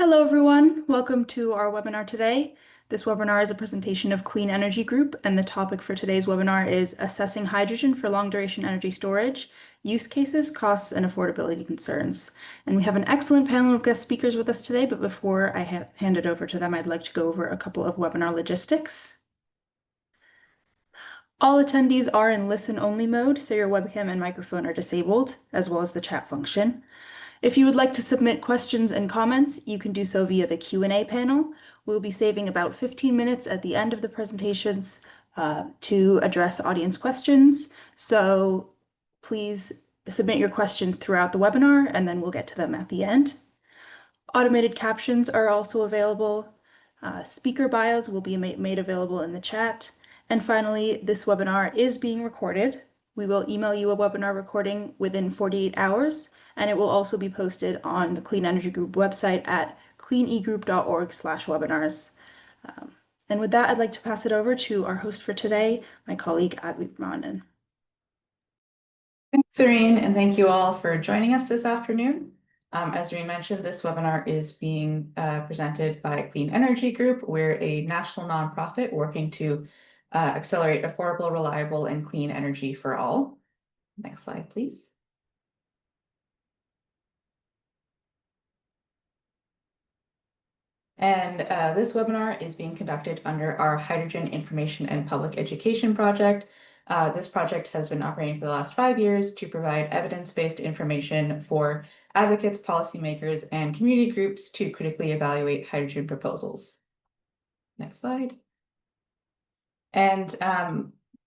Hello, everyone. Welcome to our webinar today. This webinar is a presentation of Clean Energy Group, and the topic for today's webinar is Assessing Hydrogen for Long-Duration Energy Storage, Use Cases, Costs, and Affordability Concerns. And we have an excellent panel of guest speakers with us today, but before I hand it over to them, I'd like to go over a couple of webinar logistics. All attendees are in listen-only mode, so your webcam and microphone are disabled, as well as the chat function. If you would like to submit questions and comments, you can do so via the Q&A panel. We'll be saving about 15 minutes at the end of the presentations to address audience questions. So please submit your questions throughout the webinar, and then we'll get to them at the end. Automated captions are also available. Speaker bios will be made available in the chat. And finally, this webinar is being recorded. We will email you a webinar recording within 48 hours, and it will also be posted on the Clean Energy Group website at cleanegroup.org/webinars. And with that, I'd like to pass it over to our host for today, my colleague, Abbe Ramanan. Thanks, Serene, and thank you all for joining us this afternoon. As Serene mentioned, this webinar is being presented by Clean Energy Group. We're a national nonprofit working to accelerate affordable, reliable, and clean energy for all. Next slide, please. And this webinar is being conducted under our Hydrogen Information and Public Education project. This project has been operating for the last 5 years to provide evidence-based information for advocates, policymakers, and community groups to critically evaluate hydrogen proposals. Next slide. And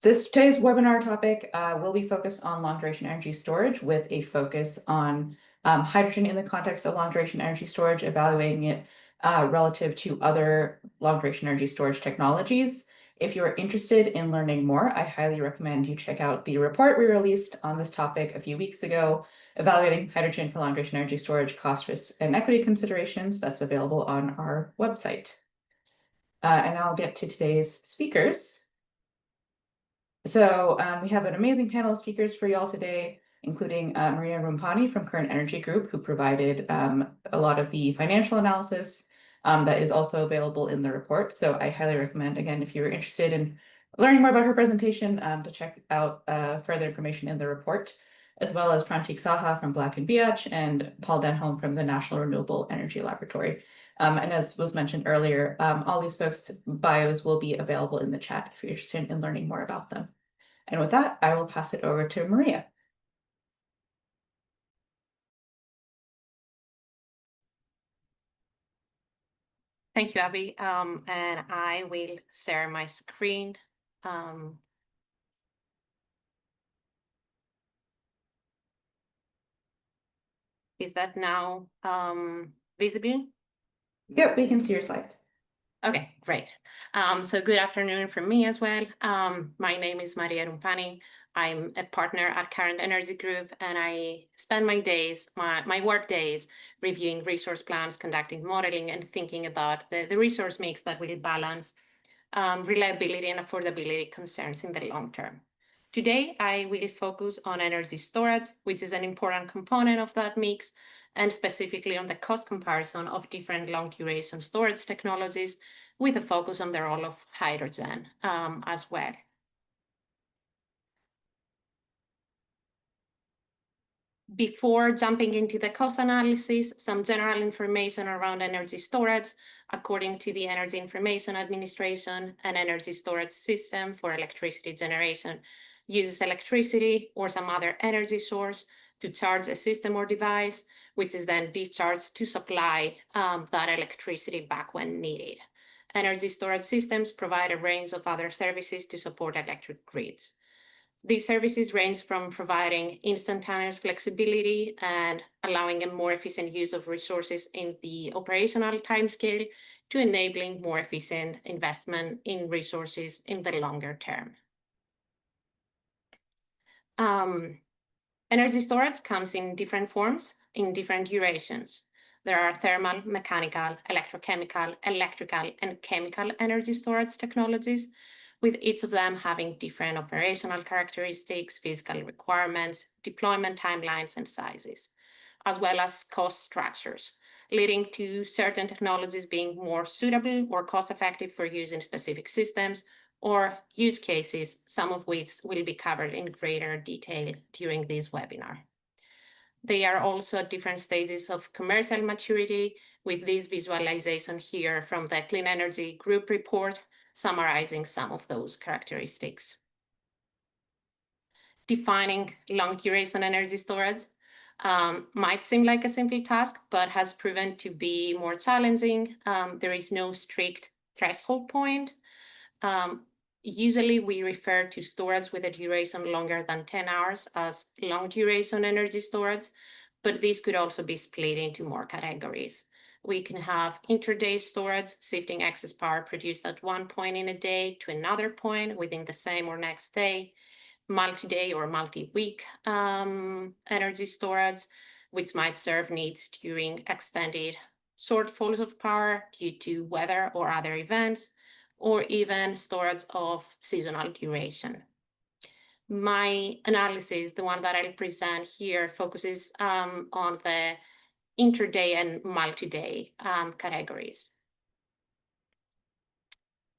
today's webinar topic will be focused on long-duration energy storage with a focus on hydrogen in the context of long-duration energy storage, evaluating it relative to other long-duration energy storage technologies. If you are interested in learning more, I highly recommend you check out the report we released on this topic a few weeks ago, Evaluating Hydrogen for Long-Duration Energy Storage, Cost, Risks, and Equity Considerations. That's available on our website. And I'll get to today's speakers. So we have an amazing panel of speakers for y'all today, including Maria Roumpani from Current Energy Group, who provided a lot of the financial analysis that is also available in the report. So I highly recommend, again, if you're interested in learning more about her presentation, to check out further information in the report, as well as Prantik Saha from Black Veatch and Paul Denholm from the National Renewable Energy Laboratory. And as was mentioned earlier, all these folks' bios will be available in the chat if you're interested in learning more about them. And with that, I will pass it over to Maria. Thank you, Abby. And I will share my screen. Is that now visible? Yep, we can see your slide. Okay, great. So good afternoon from me as well. My name is Maria Roumpani. I'm a partner at Current Energy Group, and I spend my work days reviewing resource plans, conducting modeling, and thinking about the resource mix that will balance reliability and affordability concerns in the long term. Today, I will focus on energy storage, which is an important component of that mix, and specifically on the cost comparison of different long-duration storage technologies, with a focus on the role of hydrogen as well. Before jumping into the cost analysis, some general information around energy storage. According to the Energy Information Administration, an energy storage system for electricity generation uses electricity or some other energy source to charge a system or device, which is then discharged to supply that electricity back when needed. Energy storage systems provide a range of other services to support electric grids. These services range from providing instantaneous flexibility and allowing a more efficient use of resources in the operational timescale to enabling more efficient investment in resources in the longer term. Energy storage comes in different forms, in different durations. There are thermal, mechanical, electrochemical, electrical, and chemical energy storage technologies, with each of them having different operational characteristics, physical requirements, deployment timelines, and sizes, as well as cost structures. leading to certain technologies being more suitable or cost-effective for use in specific systems or use cases, some of which will be covered in greater detail during this webinar. They are also at different stages of commercial maturity, with this visualization here from the Clean Energy Group report summarizing some of those characteristics. Defining long-duration energy storage might seem like a simple task, but has proven to be more challenging. There is no strict threshold point. Usually we refer to storage with a duration longer than 10 hours as long-duration energy storage, but this could also be split into more categories. We can have intraday storage, shifting excess power produced at one point in a day to another point within the same or next day, multi-day or multi-week energy storage, which might serve needs during extended shortfalls of power due to weather or other events, or even storage of seasonal duration. My analysis, the one that I'll present here, focuses on the intraday and multi-day categories.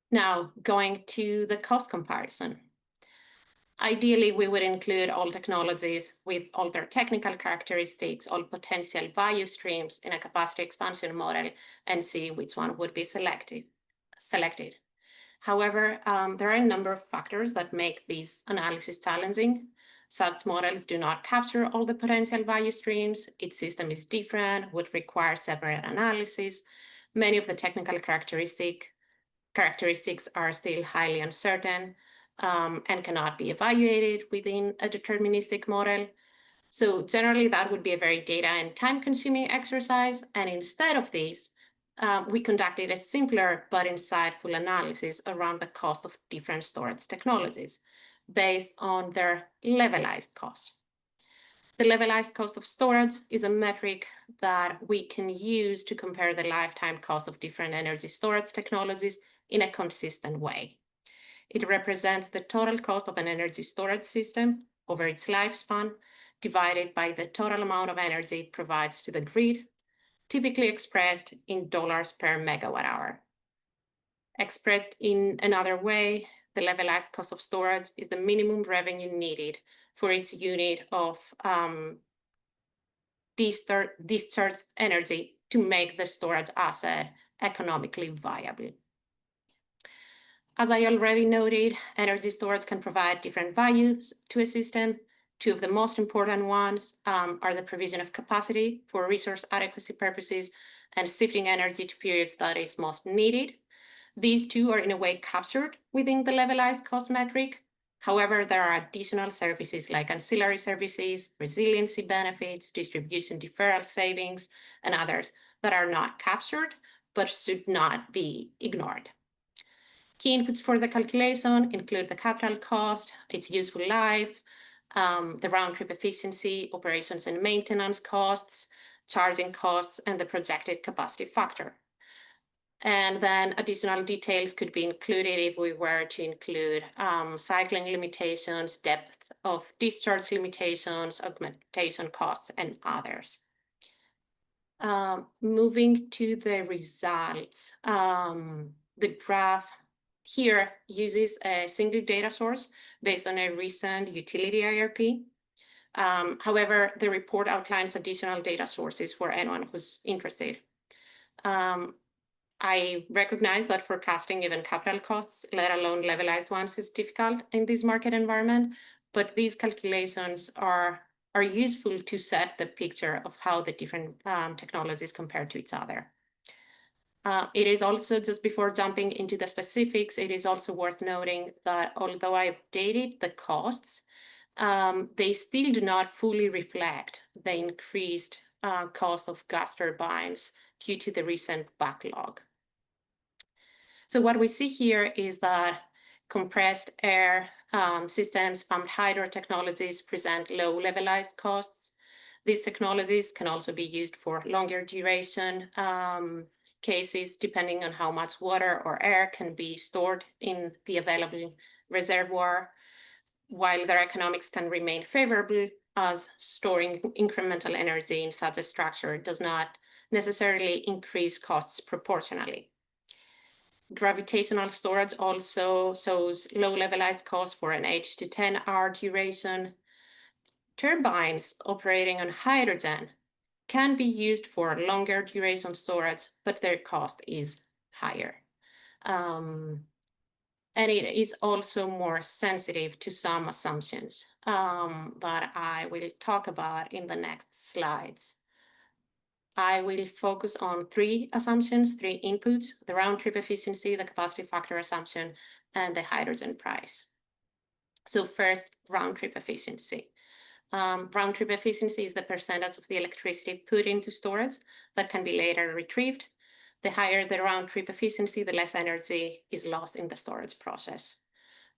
Now, going to the cost comparison. Ideally, we would include all technologies with all their technical characteristics, all potential value streams in a capacity expansion model, and see which one would be selected. However, there are a number of factors that make this analysis challenging. Such models do not capture all the potential value streams. Each system is different, would require separate analysis. Many of the technical characteristics are still highly uncertain and cannot be evaluated within a deterministic model. So generally, that would be a very data and time-consuming exercise. And instead of this, we conducted a simpler but insightful analysis around the cost of different storage technologies based on their levelized cost. The levelized cost of storage is a metric that we can use to compare the lifetime cost of different energy storage technologies in a consistent way. It represents the total cost of an energy storage system over its lifespan, divided by the total amount of energy it provides to the grid, typically expressed in dollars per megawatt hour. Expressed in another way, the levelized cost of storage is the minimum revenue needed for its unit of discharged energy to make the storage asset economically viable. As I already noted, energy storage can provide different values to a system. Two of the most important ones are the provision of capacity for resource adequacy purposes and shifting energy to periods that is most needed. These two are in a way captured within the levelized cost metric. However, there are additional services like ancillary services, resiliency benefits, distribution deferral savings, and others that are not captured but should not be ignored. Key inputs for the calculation include the capital cost, its useful life, the round-trip efficiency, operations and maintenance costs, charging costs, and the projected capacity factor. And then additional details could be included if we were to include cycling limitations, depth of discharge limitations, augmentation costs, and others. Moving to the results, the graph here uses a single data source based on a recent utility IRP. However, the report outlines additional data sources for anyone who's interested. I recognize that forecasting even capital costs, let alone levelized ones, is difficult in this market environment, but these calculations are useful to set the picture of how the different technologies compare to each other. It is also, just before jumping into the specifics, it is also worth noting that although I updated the costs, they still do not fully reflect the increased cost of gas turbines due to the recent backlog. So what we see here is that compressed air systems, pumped hydro technologies present low levelized costs. These technologies can also be used for longer duration cases, depending on how much water or air can be stored in the available reservoir, while their economics can remain favorable, as storing incremental energy in such a structure does not necessarily increase costs proportionally. Gravitational storage also shows low levelized costs for an 8 to 10 hour duration. Turbines operating on hydrogen can be used for longer duration storage, but their cost is higher. And it is also more sensitive to some assumptions that I will talk about in the next slides. I will focus on 3 assumptions, 3 inputs: the round-trip efficiency, the capacity factor assumption, and the hydrogen price. So first, round-trip efficiency. Round-trip efficiency is the percentage of the electricity put into storage that can be later retrieved. The higher the round-trip efficiency, the less energy is lost in the storage process.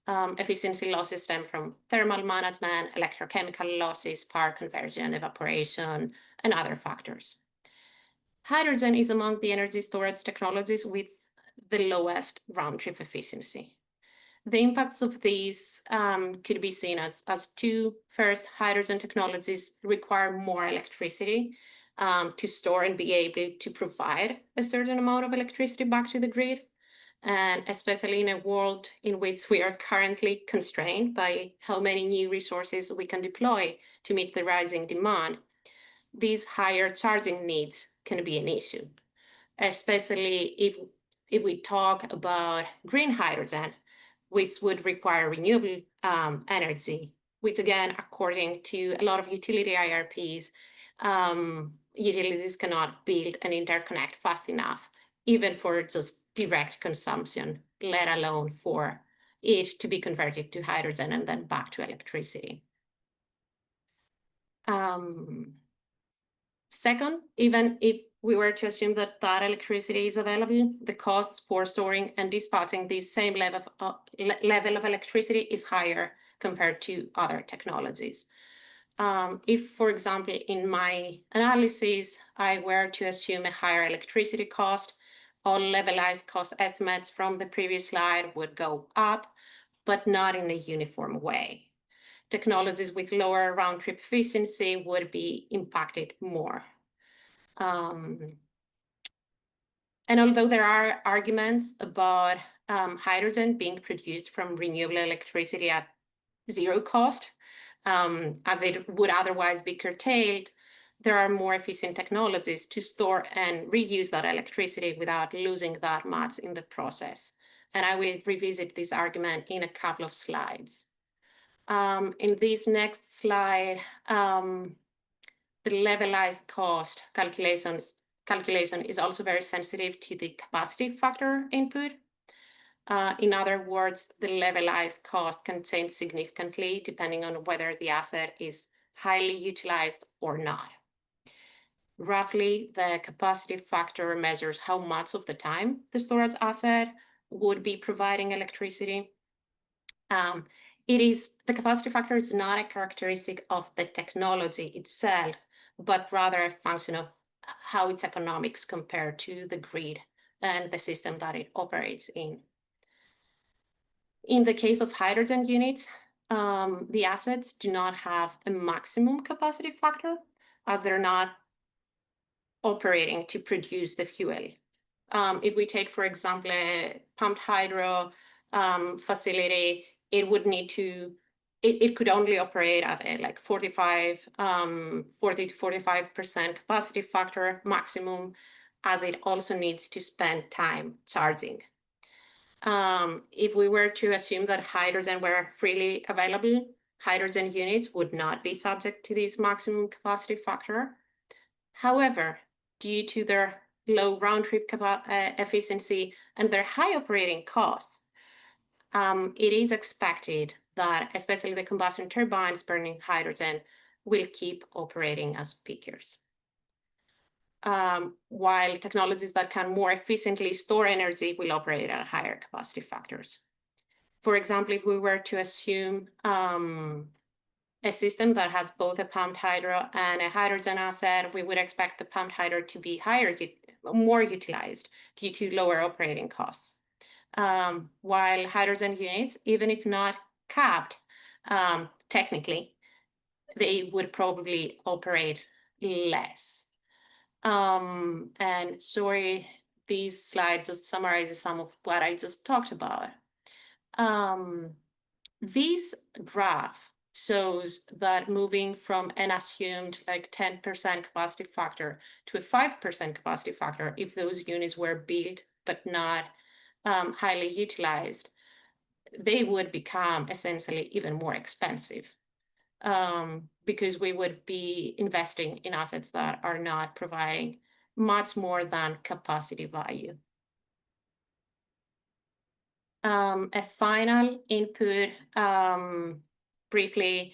Efficiency losses stem from thermal management, electrochemical losses, power conversion, evaporation, and other factors. Hydrogen is among the energy storage technologies with the lowest round-trip efficiency. The impacts of these could be seen as 2. First, hydrogen technologies require more electricity to store and be able to provide a certain amount of electricity back to the grid. And especially in a world in which we are currently constrained by how many new resources we can deploy to meet the rising demand, these higher charging needs can be an issue, especially if we talk about green hydrogen, which would require renewable energy, which again, according to a lot of utility IRPs, utilities cannot build an interconnect fast enough, even for just direct consumption, let alone for it to be converted to hydrogen and then back to electricity. Second, even if we were to assume that electricity is available, the costs for storing and dispatching this same level of electricity is higher compared to other technologies. If, for example, in my analysis, I were to assume a higher electricity cost, all levelized cost estimates from the previous slide would go up, but not in a uniform way. Technologies with lower round-trip efficiency would be impacted more. And although there are arguments about hydrogen being produced from renewable electricity at 0 cost, as it would otherwise be curtailed, there are more efficient technologies to store and reuse that electricity without losing that much in the process. And I will revisit this argument in a couple of slides. In this next slide, the levelized cost calculation is also very sensitive to the capacity factor input. In other words, the levelized cost can change significantly depending on whether the asset is highly utilized or not. Roughly, the capacity factor measures how much of the time the storage asset would be providing electricity. The capacity factor is not a characteristic of the technology itself, but rather a function of how its economics compare to the grid and the system that it operates in. In the case of hydrogen units, the assets do not have a maximum capacity factor as they're not operating to produce the fuel. If we take, for example, a pumped hydro facility, it could only operate at a like 40 to 45% capacity factor maximum, as it also needs to spend time charging. If we were to assume that hydrogen were freely available, hydrogen units would not be subject to this maximum capacity factor. However, due to their low round-trip efficiency and their high operating costs, it is expected that especially the combustion turbines burning hydrogen will keep operating as peakers. While technologies that can more efficiently store energy will operate at higher capacity factors. For example, if we were to assume a system that has both a pumped hydro and a hydrogen asset, we would expect the pumped hydro to be more utilized due to lower operating costs. While hydrogen units, even if not capped technically, they would probably operate less. And sorry, these slides just summarizes some of what I just talked about. This graph shows that moving from an assumed like 10% capacity factor to a 5% capacity factor, if those units were built but not highly utilized, they would become essentially even more expensive because we would be investing in assets that are not providing much more than capacity value. A final input, briefly,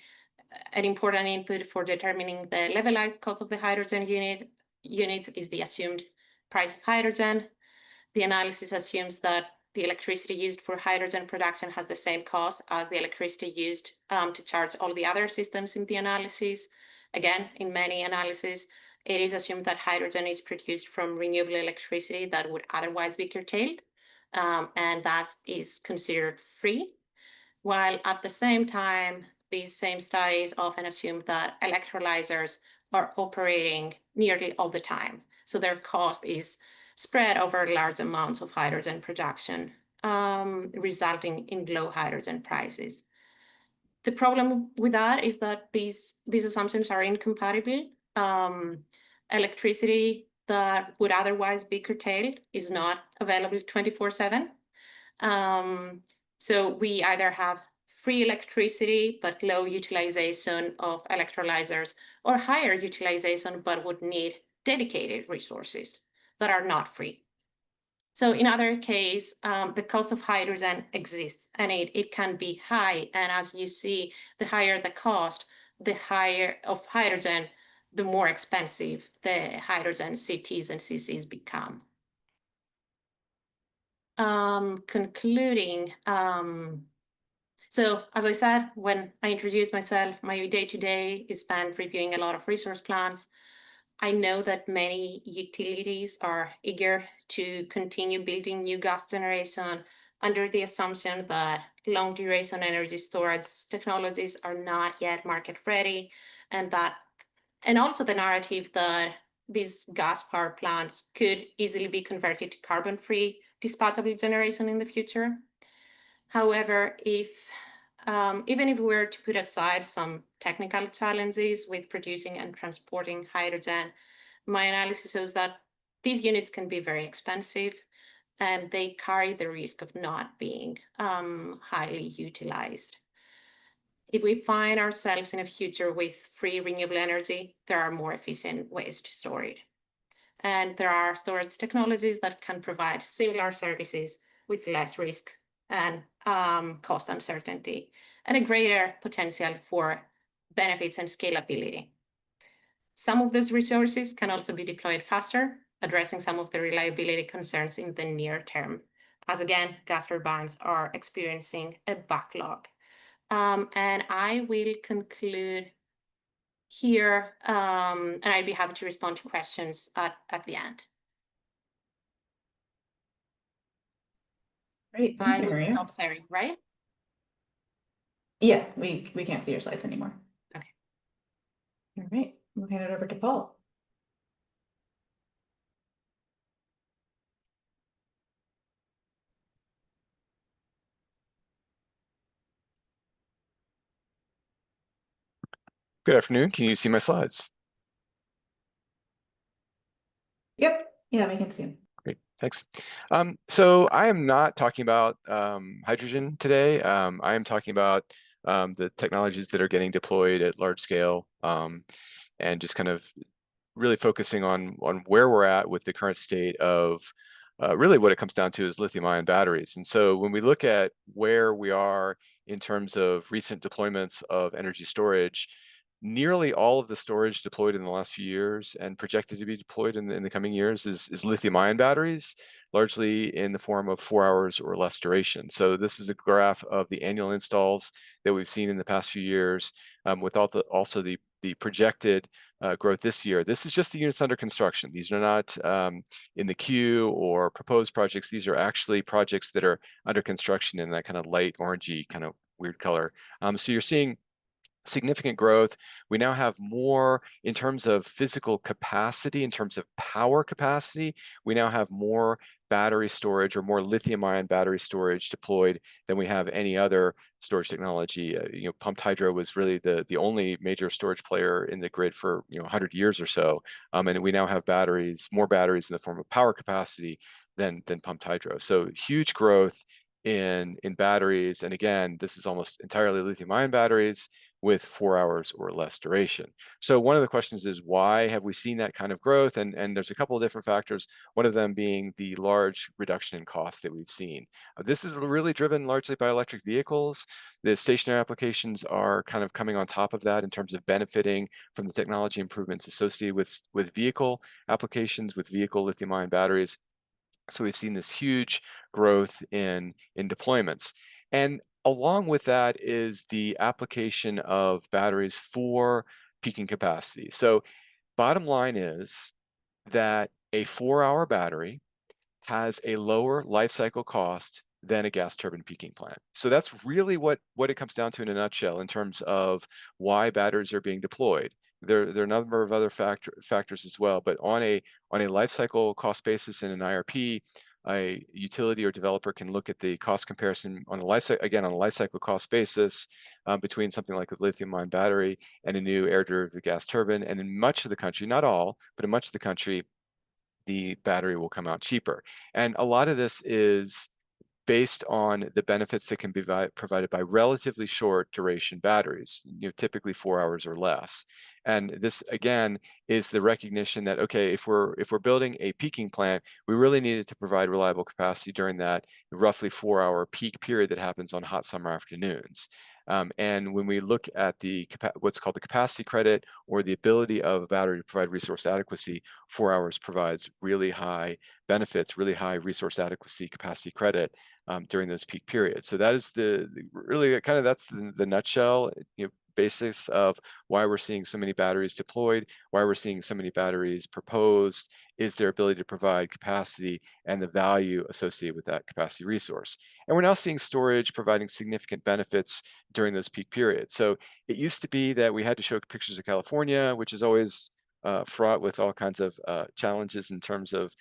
an important input for determining the levelized cost of the hydrogen unit is the assumed price of hydrogen. The analysis assumes that the electricity used for hydrogen production has the same cost as the electricity used to charge all the other systems in the analysis. Again, in many analyses, it is assumed that hydrogen is produced from renewable electricity that would otherwise be curtailed, and thus is considered free, while at the same time, these same studies often assume that electrolyzers are operating nearly all the time. So their cost is spread over large amounts of hydrogen production, resulting in low hydrogen prices. The problem with that is that these assumptions are incompatible. Electricity that would otherwise be curtailed is not available 24/7. So we either have free electricity but low utilization of electrolyzers, or higher utilization but would need dedicated resources that are not free. So in other case, the cost of hydrogen exists, and it can be high. And as you see, the higher the cost, the higher of hydrogen, the more expensive the hydrogen CTs and CCs become. Concluding, so as I said, when I introduced myself, my day-to-day is spent reviewing a lot of resource plans. I know that many utilities are eager to continue building new gas generation under the assumption that long-duration energy storage technologies are not yet market ready, and also the narrative that these gas power plants could easily be converted to carbon-free dispatchable generation in the future. However, even if we were to put aside some technical challenges with producing and transporting hydrogen, my analysis shows that these units can be very expensive, and they carry the risk of not being highly utilized. If we find ourselves in a future with free renewable energy, there are more efficient ways to store it. And there are storage technologies that can provide similar services with less risk and cost uncertainty, and a greater potential for benefits and scalability. Some of those resources can also be deployed faster, addressing some of the reliability concerns in the near term, as again, gas turbines are experiencing a backlog. And I will conclude here, and I'd be happy to respond to questions at the end. Great, thank you, Maria. Stop sharing, right? Yeah, we can't see your slides anymore. Okay. All right, we'll hand it over to Paul. Good afternoon. Can you see my slides? Yep. Yeah, we can see them. Great, thanks. So I am not talking about hydrogen today. I am talking about the technologies that are getting deployed at large scale, and just kind of really focusing on where we're at with the current state of really what it comes down to is lithium-ion batteries. And so when we look at where we are in terms of recent deployments of energy storage, nearly all of the storage deployed in the last few years and projected to be deployed in the coming years is lithium-ion batteries, largely in the form of 4 hours or less duration. So this is a graph of the annual installs that we've seen in the past few years, with also the projected growth this year. This is just the units under construction. These are not in the queue or proposed projects. These are actually projects that are under construction in that kind of light orangey kind of weird color. So you're seeing significant growth. We now have more in terms of physical capacity, in terms of power capacity. We now have more battery storage or more lithium-ion battery storage deployed than we have any other storage technology. Pumped hydro was really the only major storage player in the grid for 100 years or so, and we now have batteries, more batteries in the form of power capacity than pumped hydro. So huge growth in batteries, and again, this is almost entirely lithium-ion batteries with 4 hours or less duration. So one of the questions is, why have we seen that kind of growth? And there's a couple of different factors, one of them being the large reduction in cost that we've seen. This is really driven largely by electric vehicles. The stationary applications are kind of coming on top of that in terms of benefiting from the technology improvements associated with vehicle applications, with vehicle lithium-ion batteries. So we've seen this huge growth in deployments. And along with that is the application of batteries for peaking capacity. So bottom line is that a 4-hour battery has a lower life cycle cost than a gas turbine peaking plant. So that's really what it comes down to in a nutshell in terms of why batteries are being deployed. There are a number of other factors as well, but on a life cycle cost basis in an IRP, a utility or developer can look at the cost comparison on a life cycle cost basis between something like a lithium-ion battery and a new air-derivative gas turbine. And in much of the country, not all, but in much of the country, the battery will come out cheaper. And a lot of this is based on the benefits that can be provided by relatively short duration batteries, typically 4 hours or less. And this, again, is the recognition that, okay, if we're building a peaking plant, we really needed to provide reliable capacity during that roughly 4-hour peak period that happens on hot summer afternoons. And when we look at what's called the capacity credit, or the ability of a battery to provide resource adequacy, 4 hours provides really high benefits, really high resource adequacy capacity credit during those peak periods. So that is really kind of that's the nutshell, basics of why we're seeing so many batteries deployed, why we're seeing so many batteries proposed, is their ability to provide capacity and the value associated with that capacity resource. And we're now seeing storage providing significant benefits during those peak periods. So it used to be that we had to show pictures of California, which is always fraught with all kinds of challenges in terms of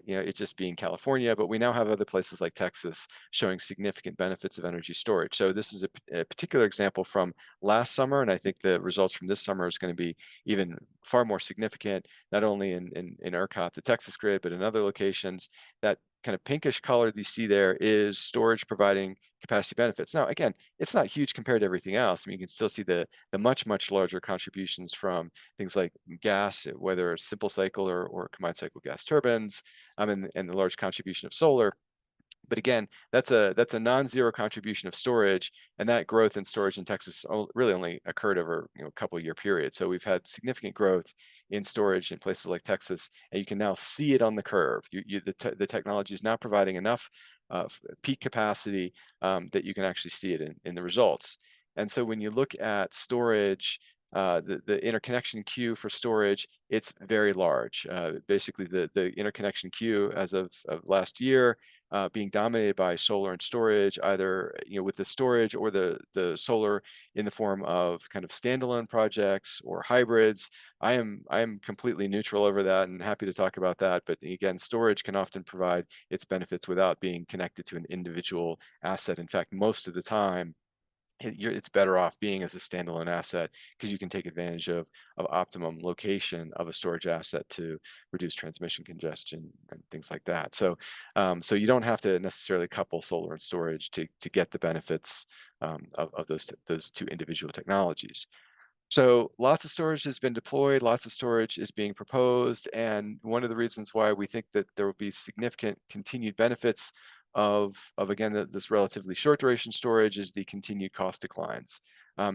it just being California, but we now have other places like Texas showing significant benefits of energy storage. So this is a particular example from last summer, and I think the results from this summer is going to be even far more significant, not only in ERCOT, the Texas grid, but in other locations. That kind of pinkish color that you see there is storage providing capacity benefits. Now, again, it's not huge compared to everything else. I mean, you can still see the much larger contributions from things like gas, whether it's simple cycle or combined cycle gas turbines, and the large contribution of solar. But again, that's a non-zero contribution of storage, and that growth in storage in Texas really only occurred over a couple of year period. So we've had significant growth in storage in places like Texas, and you can now see it on the curve. The technology is now providing enough peak capacity that you can actually see it in the results. And so when you look at storage, the interconnection queue for storage, it's very large. Basically, the interconnection queue as of last year being dominated by solar and storage, either with the storage or the solar in the form of kind of standalone projects or hybrids. I am completely neutral over that and happy to talk about that. But again, storage can often provide its benefits without being connected to an individual asset. In fact, most of the time, it's better off being as a standalone asset, because you can take advantage of optimum location of a storage asset to reduce transmission congestion and things like that. So so you don't have to necessarily couple solar and storage to get the benefits of those two individual technologies. So lots of storage has been deployed, lots of storage is being proposed, and one of the reasons why we think that there will be significant continued benefits of again, this relatively short duration storage is the continued cost declines.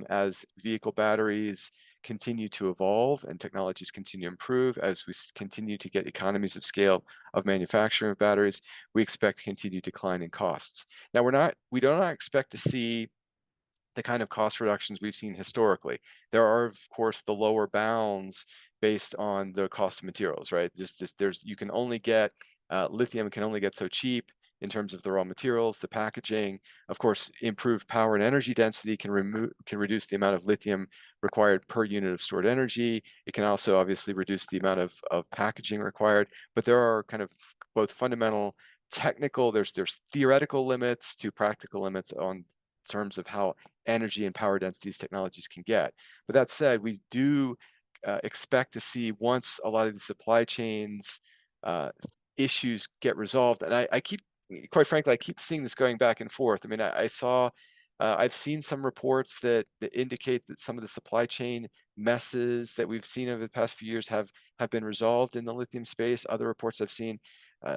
As vehicle batteries continue to evolve and technologies continue to improve, as we continue to get economies of scale of manufacturing of batteries, we expect continued decline in costs. Now, we do not expect to see the kind of cost reductions we've seen historically. There are, of course, the lower bounds based on the cost of materials, right? You can only get lithium can only get so cheap in terms of the raw materials, the packaging. Of course, improved power and energy density can reduce the amount of lithium required per unit of stored energy. It can also obviously reduce the amount of packaging required, but there are kind of both fundamental technical, there's theoretical limits to practical limits on terms of how energy and power dense these technologies can get. But that said, we do expect to see, once a lot of the supply chains issues get resolved, and I keep, quite frankly, I keep seeing this going back and forth. I mean, I've seen some reports that indicate that some of the supply chain messes that we've seen over the past few years have been resolved in the lithium space. Other reports I've seen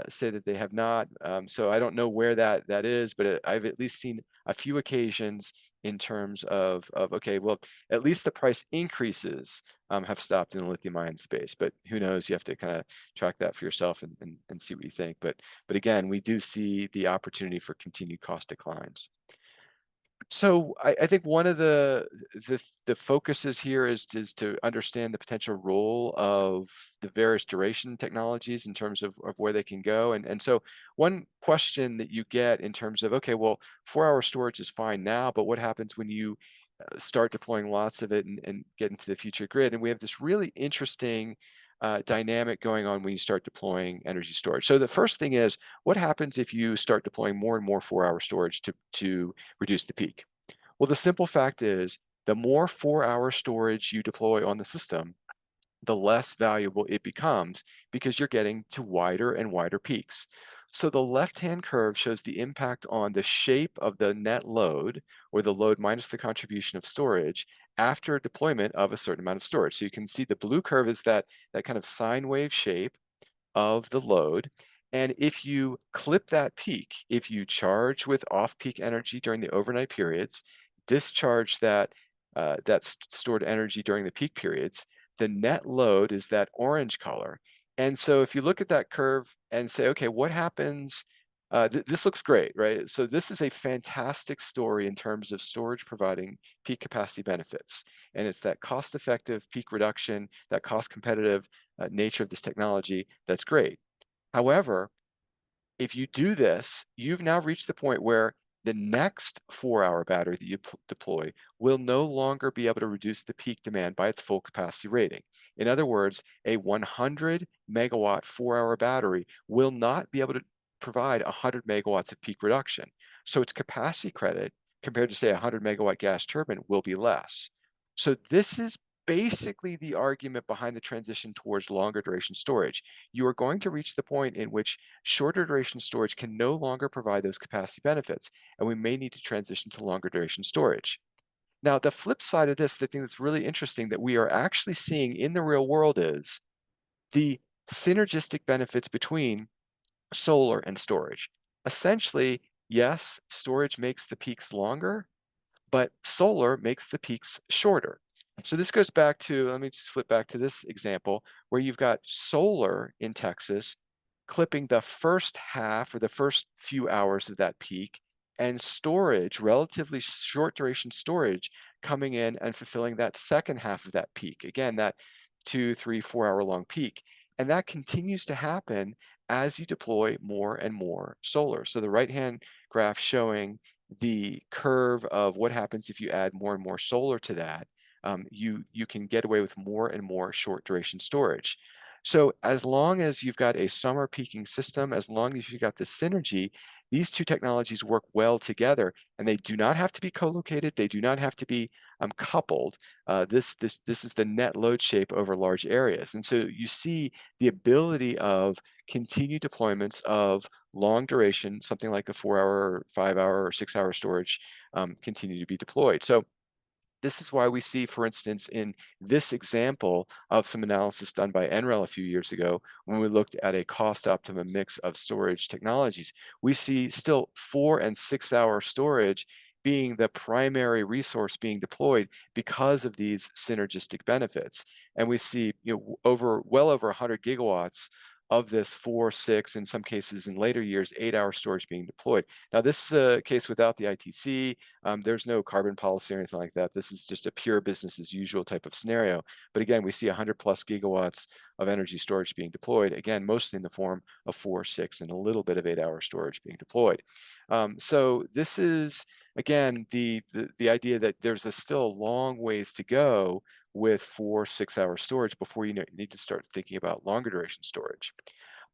say that they have not. So I don't know where that is, but I've at least seen a few occasions in terms of okay, well, at least the price increases have stopped in the lithium ion space. But who knows? You have to kind of track that for yourself and see what you think. But again, we do see the opportunity for continued cost declines. So I think one of the focuses here is to understand the potential role of the various duration technologies in terms of where they can go. And so one question that you get in terms of, okay, well, 4-hour storage is fine now, but what happens when you start deploying lots of it and get into the future grid? And we have this really interesting dynamic going on when you start deploying energy storage. So the first thing is, what happens if you start deploying more and more 4-hour storage to reduce the peak? Well, the simple fact is, the more 4-hour storage you deploy on the system, the less valuable it becomes, because you're getting to wider and wider peaks. So the left-hand curve shows the impact on the shape of the net load, or the load minus the contribution of storage, after deployment of a certain amount of storage. So you can see the blue curve is that kind of sine wave shape of the load. And if you clip that peak, if you charge with off-peak energy during the overnight periods, discharge that stored energy during the peak periods, the net load is that orange color. And so if you look at that curve and say, okay, what happens? This looks great, right? So this is a fantastic story in terms of storage providing peak capacity benefits. And it's that cost-effective peak reduction, that cost-competitive nature of this technology that's great. However, if you do this, you've now reached the point where the next 4-hour battery that you deploy will no longer be able to reduce the peak demand by its full capacity rating. In other words, a 100 megawatt 4-hour battery will not be able to provide 100 megawatts of peak reduction. So its capacity credit, compared to say a 100 megawatt gas turbine, will be less. So this is basically the argument behind the transition towards longer duration storage. You are going to reach the point in which shorter duration storage can no longer provide those capacity benefits, and we may need to transition to longer duration storage. Now, the flip side of this, the thing that's really interesting that we are actually seeing in the real world, is the synergistic benefits between solar and storage. Essentially, yes, storage makes the peaks longer, but solar makes the peaks shorter. So this goes back to, let me just flip back to this example, where you've got solar in Texas clipping the first half or the first few hours of that peak, and storage, relatively short duration storage, coming in and fulfilling that second half of that peak. Again, that 2, 3, 4-hour long peak. And that continues to happen as you deploy more and more solar. So the right-hand graph showing the curve of what happens if you add more and more solar to that, you can get away with more and more short duration storage. So as long as you've got a summer peaking system, as long as you've got the synergy, these two technologies work well together, and they do not have to be co-located. They do not have to be coupled. This is the net load shape over large areas. And so you see the ability of continued deployments of long duration, something like a 4-hour, 5-hour, or 6-hour storage continue to be deployed. So this is why we see, for instance, in this example of some analysis done by NREL a few years ago, when we looked at a cost optimum mix of storage technologies, we see still 4- and 6-hour storage being the primary resource being deployed because of these synergistic benefits. And we see, well over 100 gigawatts of this 4, 6, in some cases in later years, 8-hour storage being deployed. Now, this is a case without the ITC. There's no carbon policy or anything like that. This is just a pure business as usual type of scenario. But again, we see 100+ gigawatts of energy storage being deployed, again, mostly in the form of 4, 6, and a little bit of 8-hour storage being deployed. So this is, again, the idea that there's still a long ways to go with 4, 6-hour storage before you need to start thinking about longer duration storage.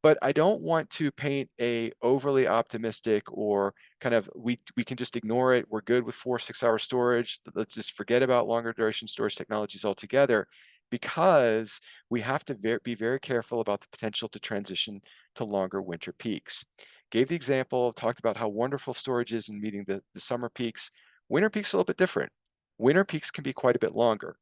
But I don't want to paint a overly optimistic or kind of we can just ignore it. We're good with 4, 6-hour storage. Let's just forget about longer duration storage technologies altogether, because we have to be very careful about the potential to transition to longer winter peaks. Gave the example, talked about how wonderful storage is in meeting the summer peaks. Winter peaks are a little bit different. Winter peaks can be quite a bit longer.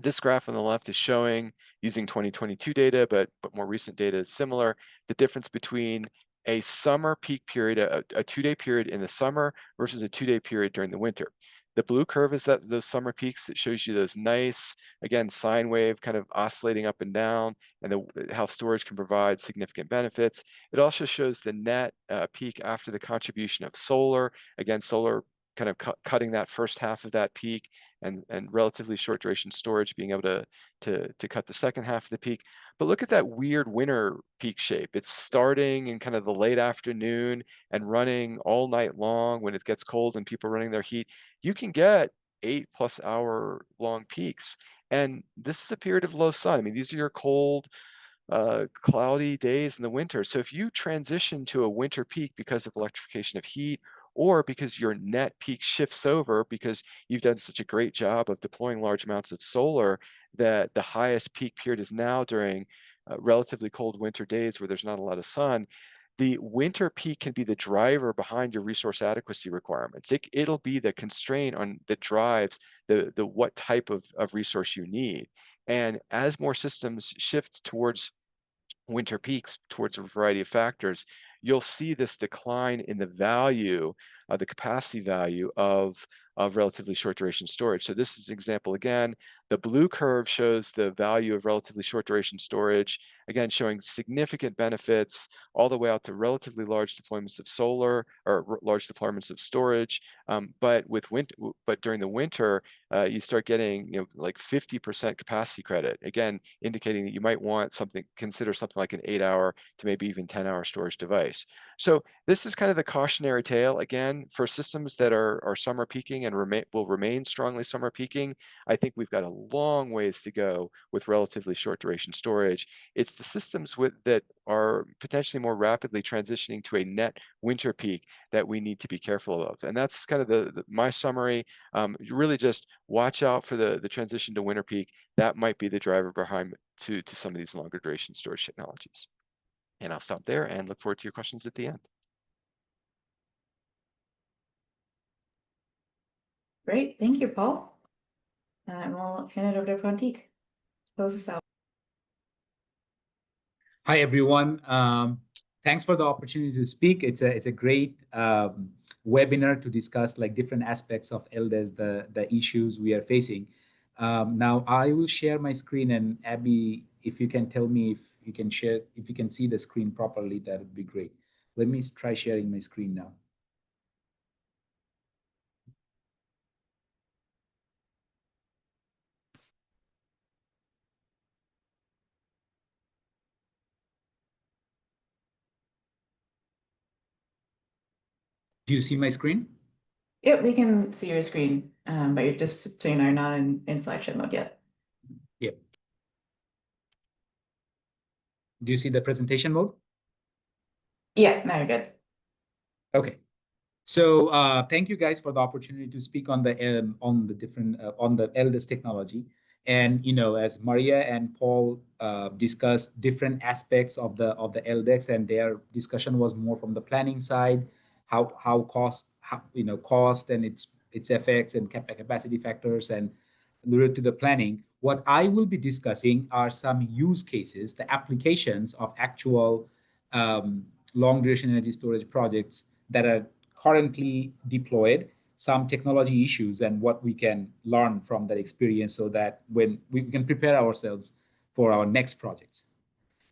This graph on the left is showing, using 2022 data, but more recent data is similar, the difference between a summer peak period, a 2-day period in the summer versus a 2-day period during the winter. The blue curve is those summer peaks. It shows you those nice, again, sine wave kind of oscillating up and down, and how storage can provide significant benefits. It also shows the net peak after the contribution of solar. Again, solar kind of cutting that first half of that peak, and relatively short duration storage being able to cut the second half of the peak. But look at that weird winter peak shape. It's starting in kind of the late afternoon and running all night long when it gets cold and people are running their heat. You can get 8+ hour long peaks. And this is a period of low sun. I mean, these are your cold, cloudy days in the winter. So if you transition to a winter peak because of electrification of heat, or because your net peak shifts over because you've done such a great job of deploying large amounts of solar, that the highest peak period is now during relatively cold winter days where there's not a lot of sun, the winter peak can be the driver behind your resource adequacy requirements. It'll be the constraint that drives the what type of resource you need. And as more systems shift towards winter peaks, towards a variety of factors, you'll see this decline in the value, the capacity value of relatively short duration storage. So this is an example again. The blue curve shows the value of relatively short duration storage, again, showing significant benefits all the way out to relatively large deployments of solar or large deployments of storage. But during the winter, you start getting like 50% capacity credit, again, indicating that you might want consider something like an 8-hour to maybe even 10-hour storage device. So this is kind of the cautionary tale. Again, for systems that are summer peaking and will remain strongly summer peaking, I think we've got a long ways to go with relatively short duration storage. It's the systems that are potentially more rapidly transitioning to a net winter peak that we need to be careful of. And that's kind of my summary. Really just watch out for the transition to winter peak. That might be the driver behind to some of these longer duration storage technologies. And I'll stop there and look forward to your questions at the end. Great, thank you, Paul. And we'll hand it over to Prantik. Close us out. Hi, everyone. Thanks for the opportunity to speak. It's a great webinar to discuss like different aspects of LDES, the issues we are facing. Now I will share my screen, and Abby, if you can tell me if you can see the screen properly, that would be great. Let me try sharing my screen now. Do you see my screen? Yep, we can see your screen, but you're just so you know, you're not in slideshow mode yet. Yep. Do you see the presentation mode? Yeah, now you're good. Okay. So thank you guys for the opportunity to speak on the LDES technology. And as Maria and Paul discussed different aspects of the LDES, and their discussion was more from the planning side, how cost and its effects and capacity factors and related to the planning. What I will be discussing are some use cases, the applications of actual long duration energy storage projects that are currently deployed, some technology issues, and what we can learn from that experience so that when we can prepare ourselves for our next projects.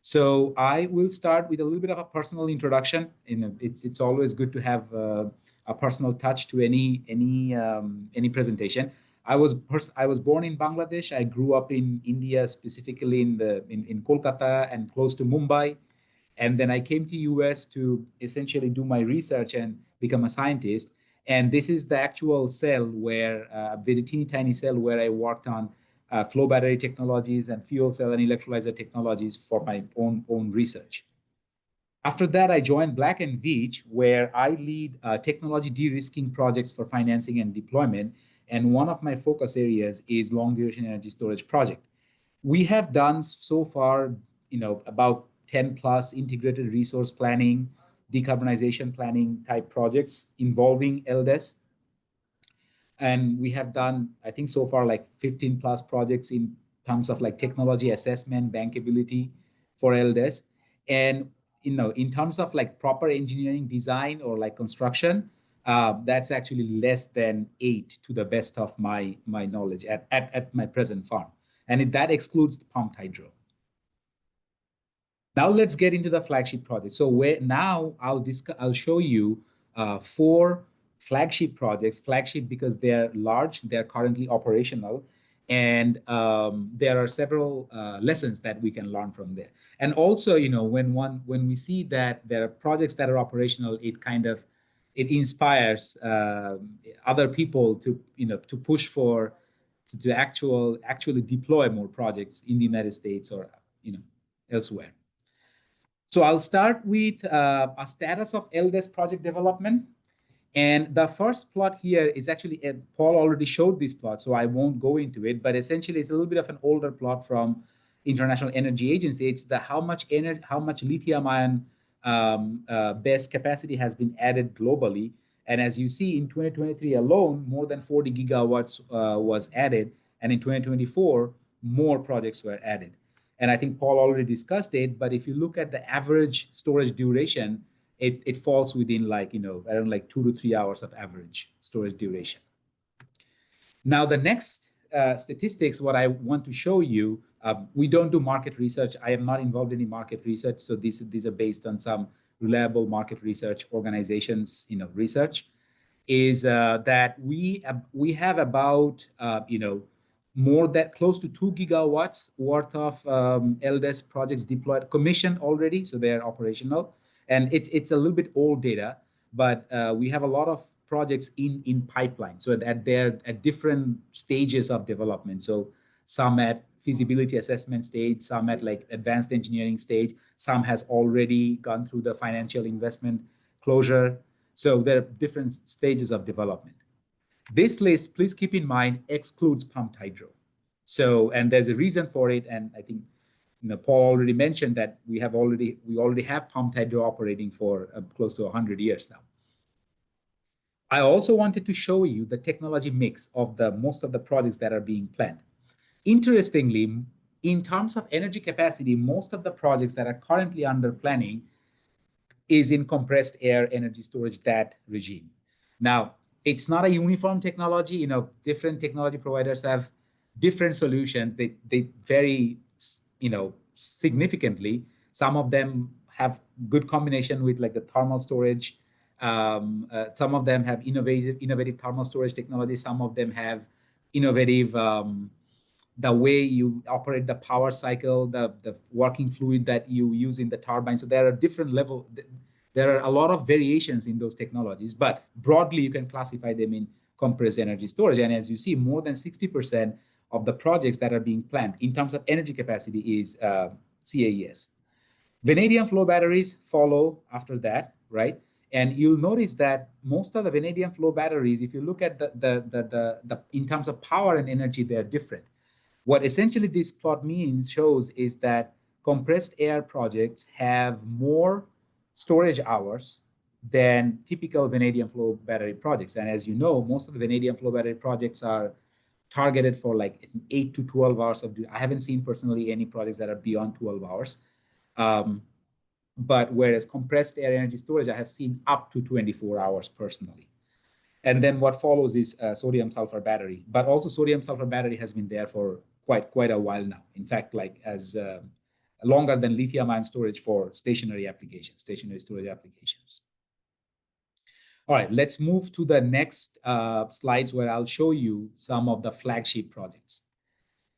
So I will start with a little bit of a personal introduction. It's always good to have a personal touch to any presentation. I was born in Bangladesh. I grew up in India, specifically in Kolkata and close to Mumbai. And then I came to US to essentially do my research and become a scientist. And this is the actual cell where, a very teeny tiny cell where I worked on flow battery technologies and fuel cell and electrolyzer technologies for my own research. After that, I joined Black and Veatch, where I lead technology de-risking projects for financing and deployment. And one of my focus areas is long duration energy storage project. We have done so far, about 10 plus integrated resource planning, decarbonization planning type projects involving LDES. And we have done, I think so far, like 15 plus projects in terms of like technology assessment, bankability for LDES. And, in terms of like proper engineering design or like construction, that's actually less than 8 to the best of my knowledge at my present farm. And that excludes the pumped hydro. Now let's get into the flagship project. So now I'll show you 4 flagship projects. Flagship because they're large, they're currently operational, and there are several lessons that we can learn from there. And also, when we see that there are projects that are operational, it inspires other people to push for to actually deploy more projects in the United States or elsewhere. So I'll start with a status of LDES project development. And the first plot here is actually, Paul already showed this plot, so I won't go into it, but essentially it's a little bit of an older plot from International Energy Agency. It's how much lithium ion BESS capacity has been added globally. And as you see, in 2023 alone, more than 40 gigawatts was added. And in 2024, more projects were added. And I think Paul already discussed it, but if you look at the average storage duration, it falls within around 2 to 3 hours of average storage duration. Now, the next statistics, what I want to show you, we don't do market research. I am not involved in any market research. So these are based on some reliable market research organizations, research, is that we have about, more than close to 2 gigawatts worth of LDES projects deployed, commissioned already, so they're operational. And it's a little bit old data, but we have a lot of projects in pipeline. So that they're at different stages of development. So some at feasibility assessment stage, some at like advanced engineering stage, some has already gone through the financial investment closure. So there are different stages of development. This list, please keep in mind, excludes pumped hydro. So, and there's a reason for it. And I think Paul already mentioned that we already have pumped hydro operating for close to 100 years now. I also wanted to show you the technology mix of most of the projects that are being planned. Interestingly, in terms of energy capacity, most of the projects that are currently under planning is in compressed air energy storage, that regime. Now, it's not a uniform technology. Different technology providers have different solutions. They vary, significantly. Some of them have good combination with like the thermal storage. Some of them have innovative thermal storage technology. Some of them have innovative the way you operate the power cycle, the working fluid that you use in the turbine. So there are different levels. There are a lot of variations in those technologies, but broadly you can classify them in compressed energy storage. And as you see, more than 60% of the projects that are being planned in terms of energy capacity is CAES. Vanadium flow batteries follow after that, right? And you'll notice that most of the vanadium flow batteries, if you look at the in terms of power and energy, they're different. What essentially this plot shows is that compressed air projects have more storage hours than typical vanadium flow battery projects. And as you know, most of the vanadium flow battery projects are targeted for like 8 to 12 hours of. I haven't seen personally any projects that are beyond 12 hours. But whereas compressed air energy storage, I have seen up to 24 hours personally. And then what follows is sodium sulfur battery. But also sodium sulfur battery has been there for quite a while now. In fact, like as longer than lithium-ion storage for stationary applications, stationary storage applications. All right, let's move to the next slides where I'll show you some of the flagship projects.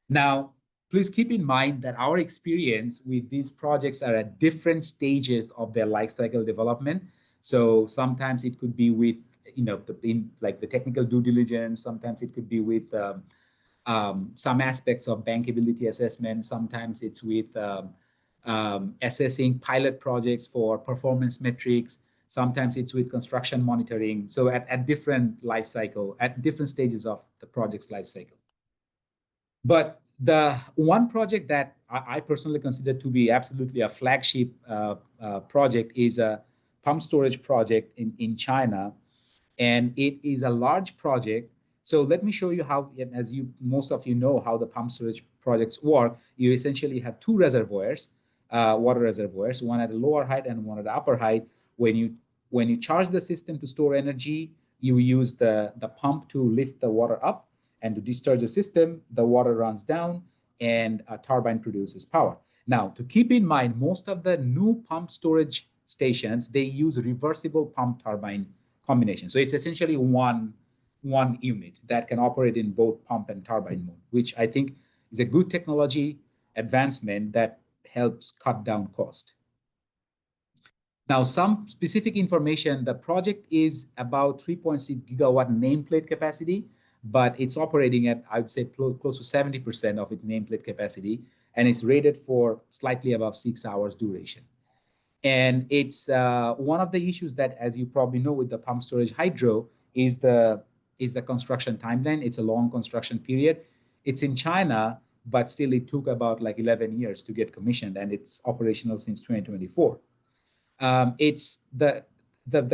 Now, please keep in mind that our experience with these projects are at different stages of their life cycle development. So sometimes it could be with, like the technical due diligence. Sometimes it could be with some aspects of bankability assessment. Sometimes it's with assessing pilot projects for performance metrics. Sometimes it's with construction monitoring. So at different life cycle, at different stages of the project's life cycle. But the one project that I personally consider to be absolutely a flagship project is a pump storage project in China. And it is a large project. So let me show you how, as most of you know, how the pump storage projects work. You essentially have two reservoirs, water reservoirs, one at a lower height and one at the upper height. When you charge the system to store energy, you use the pump to lift the water up, and to discharge the system, the water runs down and a turbine produces power. Now, to keep in mind, most of the new pump storage stations, they use reversible pump turbine combination. So it's essentially one unit that can operate in both pump and turbine mode, which I think is a good technology advancement that helps cut down cost. Now, some specific information, the project is about 3.6 gigawatt nameplate capacity, but it's operating at, I would say, close to 70% of its nameplate capacity, and it's rated for slightly above 6 hours duration. And it's one of the issues that, as you probably know, with the pump storage hydro is the construction timeline. It's a long construction period. It's in China, but still it took about like 11 years to get commissioned, and it's operational since 2024. It's the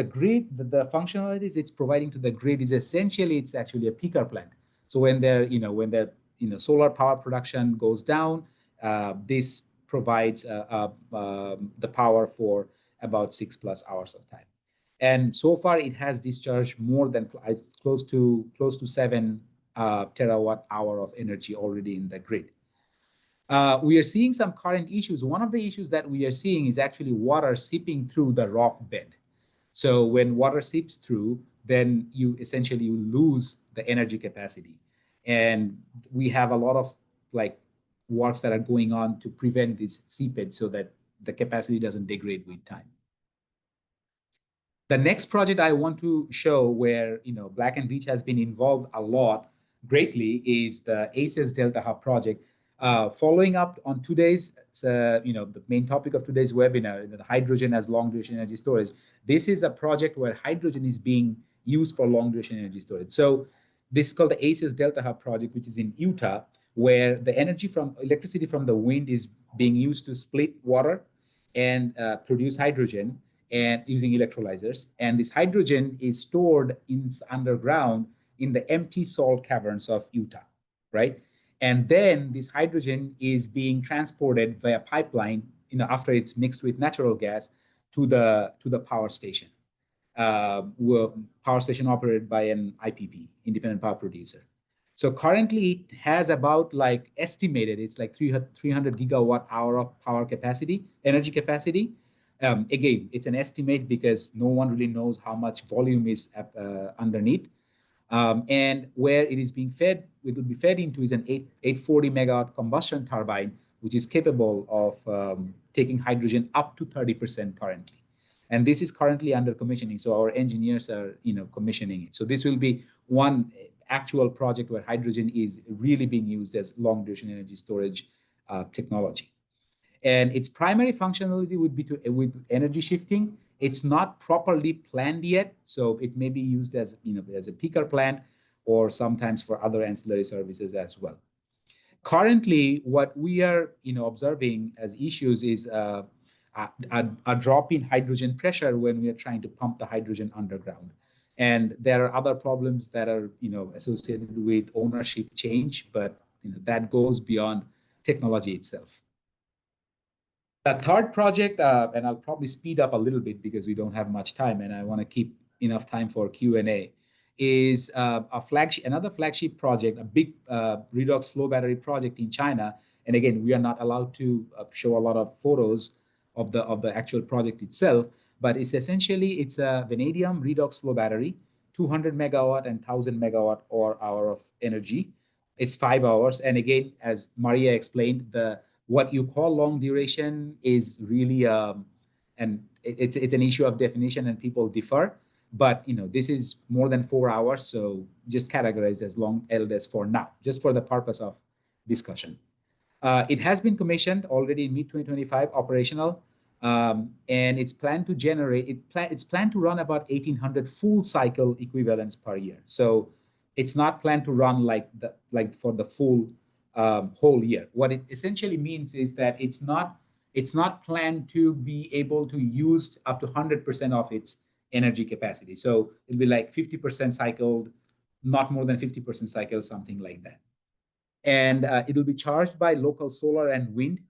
grid, the functionalities it's providing to the grid is essentially, it's actually a peaker plant. So when solar power production goes down, this provides the power for about 6+ hours of time. And so far it has discharged more than close to 7 terawatt hour of energy already in the grid. We are seeing some current issues. One of the issues that we are seeing is actually water seeping through the rock bed. So when water seeps through, then you essentially lose the energy capacity. And we have a lot of works that are going on to prevent this seepage so that the capacity doesn't degrade with time. The next project I want to show where Black & Veatch has been involved a lot greatly is the ACES Delta Hub project. Following up on today's, the main topic of today's webinar, the hydrogen as long-duration energy storage. This is a project where hydrogen is being used for long-duration energy storage. So this is called the ACES Delta Hub project, which is in Utah, where the electricity from the wind is being used to split water and produce hydrogen, and using electrolyzers. And this hydrogen is stored underground in the empty salt caverns of Utah, right? And then this hydrogen is being transported via pipeline, after it's mixed with natural gas to the power station. Power station operated by an IPP, independent power producer. So currently it has about estimated, it's 300 gigawatt hour of power capacity, energy capacity. Again, it's an estimate because no one really knows how much volume is underneath. And where it is being fed, it will be fed into is an 840 megawatt combustion turbine, which is capable of taking hydrogen up to 30% currently. And this is currently under commissioning. So our engineers are, commissioning it. So this will be one actual project where hydrogen is really being used as long-duration energy storage technology. And its primary functionality would be with energy shifting. It's not properly planned yet, so it may be used as as a peaker plant or sometimes for other ancillary services as well. Currently, what we are observing as issues is a drop in hydrogen pressure when we are trying to pump the hydrogen underground. And there are other problems that are associated with ownership change, but that goes beyond technology itself. The third project, and I'll probably speed up a little bit because we don't have much time and I want to keep enough time for Q&A, is another flagship project, a big redox flow battery project in China. And again, we are not allowed to show a lot of photos of the actual project itself, but it's essentially a vanadium redox flow battery, 200 megawatt and 1,000 megawatt hour of energy. It's 5 hours. And again, as Maria explained, what you call long duration is really and it's an issue of definition and people differ. But this is more than 4 hours, so just categorized as long LDES for now, just for the purpose of discussion. It has been commissioned already in mid-2025, operational, and it's planned to generate. It's planned to run about 1,800 full cycle equivalents per year. So it's not planned to run like for the full whole year. What it essentially means is that it's not planned to be able to use up to 100% of its energy capacity. So it'll be like 50% cycled, not more than 50% cycled, something like that. And it'll be charged by local solar and wind.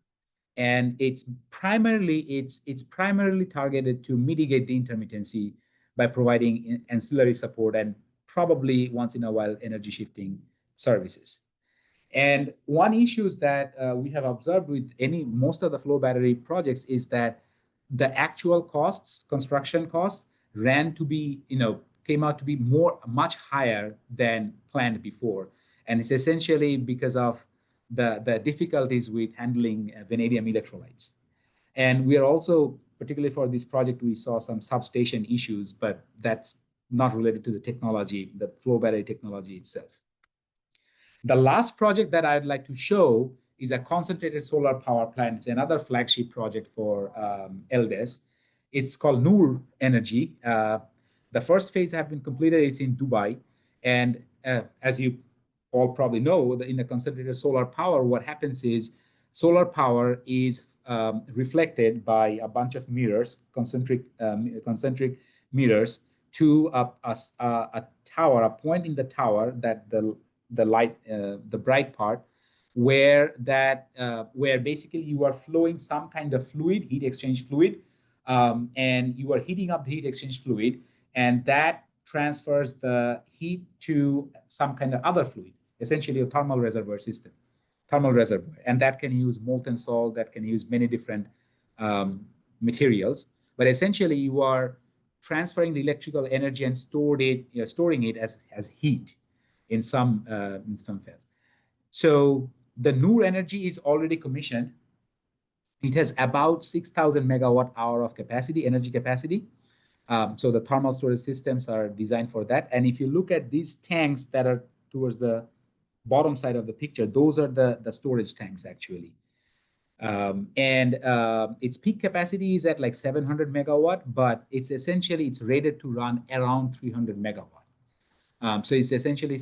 And it's primarily targeted to mitigate the intermittency by providing ancillary support and probably once in a while energy shifting services. And one issue that we have observed with most of the flow battery projects is that the actual costs, construction costs, came out to be much higher than planned before. And it's essentially because of the difficulties with handling vanadium electrolytes. And we are also, particularly for this project, we saw some substation issues, but that's not related to the technology, the flow battery technology itself. The last project that I'd like to show is a concentrated solar power plant. It's another flagship project for LDES. It's called Noor Energy. The first phase has been completed. It's in Dubai. And as you all probably know, in the concentrated solar power, what happens is solar power is reflected by a bunch of mirrors, concentric mirrors, to a tower, a point in the tower that the light, the bright part, where basically you are flowing some kind of fluid, heat exchange fluid, and you are heating up the heat exchange fluid, and that transfers the heat to some kind of other fluid, essentially a thermal reservoir system, and that can use molten salt, that can use many different materials, but essentially you are transferring the electrical energy and storing it as heat in some phase. So the Noor Energy is already commissioned. It has about 6,000 megawatt hour of capacity, energy capacity. So the thermal storage systems are designed for that. And if you look at these tanks that are towards the bottom side of the picture, those are the storage tanks actually. Its peak capacity is at like 700 megawatt, but it's rated to run around 300 megawatt. So it's essentially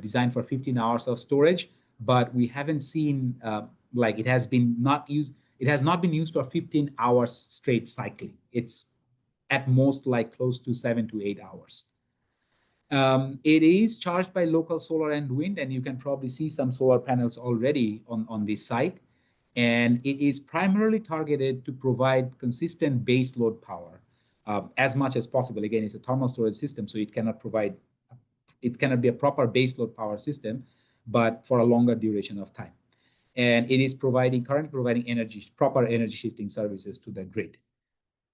designed for 15 hours of storage, but we haven't seen it has not been used for 15 hours straight cycling. It's at most like close to 7 to 8 hours. It is charged by local solar and wind, and you can probably see some solar panels already on this site. And it is primarily targeted to provide consistent base load power as much as possible. Again, it's a thermal storage system, so it cannot be a proper base load power system, but for a longer duration of time. And it is currently providing proper energy shifting services to the grid.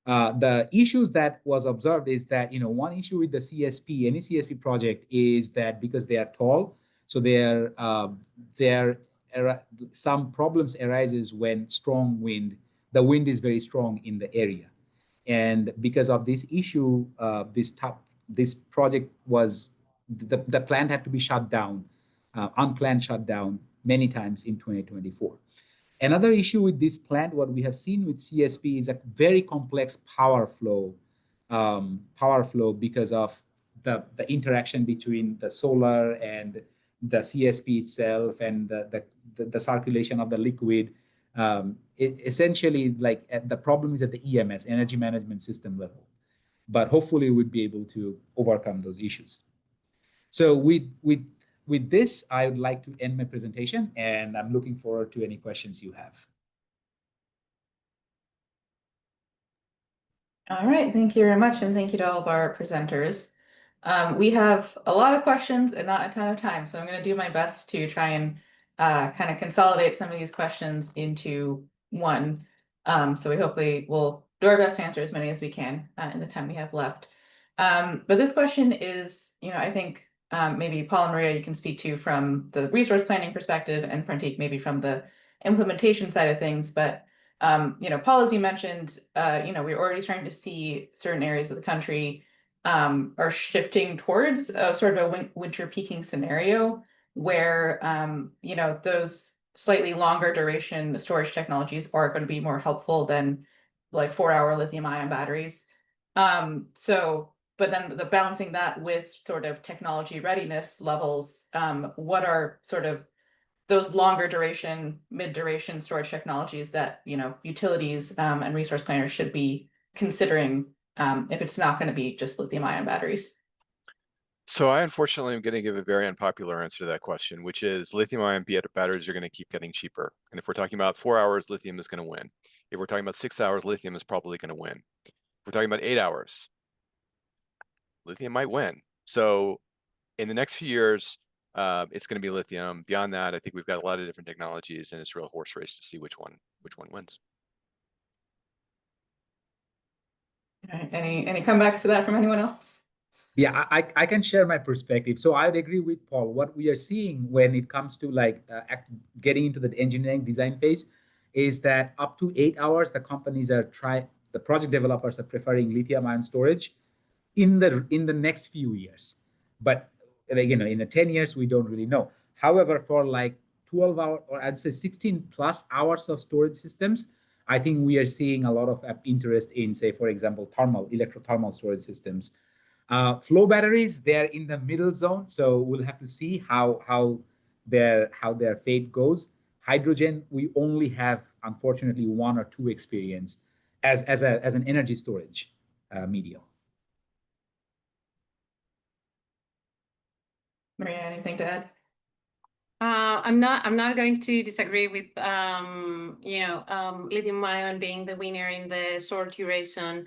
The issues that was observed is that, one issue with the CSP, any CSP project, is that because they are tall, so some problems arises when the wind is very strong in the area. And because of this issue, this project the plant had to be shut down, unplanned shutdown many times in 2024. Another issue with this plant, what we have seen with CSP, is a very complex power flow because of the interaction between the solar and the CSP itself and the circulation of the liquid. Essentially, the problem is at the EMS, energy management system level. But hopefully we'd be able to overcome those issues. So with this, I would like to end my presentation, and I'm looking forward to any questions you have. All right, thank you very much, and thank you to all of our presenters. We have a lot of questions and not a ton of time, so I'm going to do my best to try and kind of consolidate some of these questions into one. So we hopefully will do our best to answer as many as we can in the time we have left. But this question is, I think maybe Paul and Maria, you can speak to from the resource planning perspective, and Prantik maybe from the implementation side of things. But Paul, as you mentioned, we're already starting to see certain areas of the country are shifting towards sort of a winter peaking scenario where those slightly longer duration storage technologies are going to be more helpful than like 4-hour lithium-ion batteries. But then the balancing that with sort of technology readiness levels, what are sort of those longer duration, mid-duration storage technologies that utilities and resource planners should be considering if it's not going to be just lithium-ion batteries? So I unfortunately am going to give a very unpopular answer to that question, which is lithium-ion batteries are going to keep getting cheaper. And if we're talking about 4 hours, lithium is going to win. If we're talking about 6 hours, lithium is probably going to win. If we're talking about 8 hours, lithium might win. So in the next few years, it's going to be lithium. Beyond that, I think we've got a lot of different technologies, and it's a real horse race to see which one wins. All right. Any comebacks to that from anyone else? Yeah, I can share my perspective. So I would agree with Paul. What we are seeing when it comes to getting into the engineering design phase is that up to 8 hours, the project developers are preferring lithium-ion storage in the next few years. But in the 10 years, we don't really know. However, for like 12 hours, or I'd say 16 plus hours of storage systems, I think we are seeing a lot of interest in, say, for example, electrothermal storage systems. Flow batteries, they're in the middle zone, so we'll have to see how their fate goes. Hydrogen, we only have, unfortunately, 1 or 2 experience as an energy storage medium. Maria, anything to add? I'm not going to disagree with lithium-ion being the winner in the short duration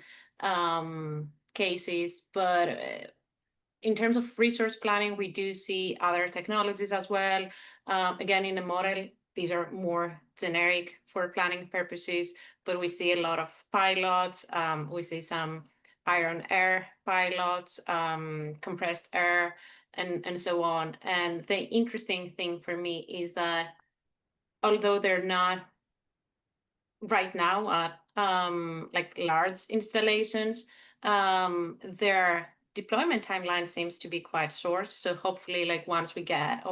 cases, but in terms of resource planning, we do see other technologies as well. Again, in the model, these are more generic for planning purposes, but we see a lot of pilots. We see some iron air pilots, compressed air, and so on. And the interesting thing for me is that although they're not right now at like large installations, their deployment timeline seems to be quite short. So hopefully, like once we get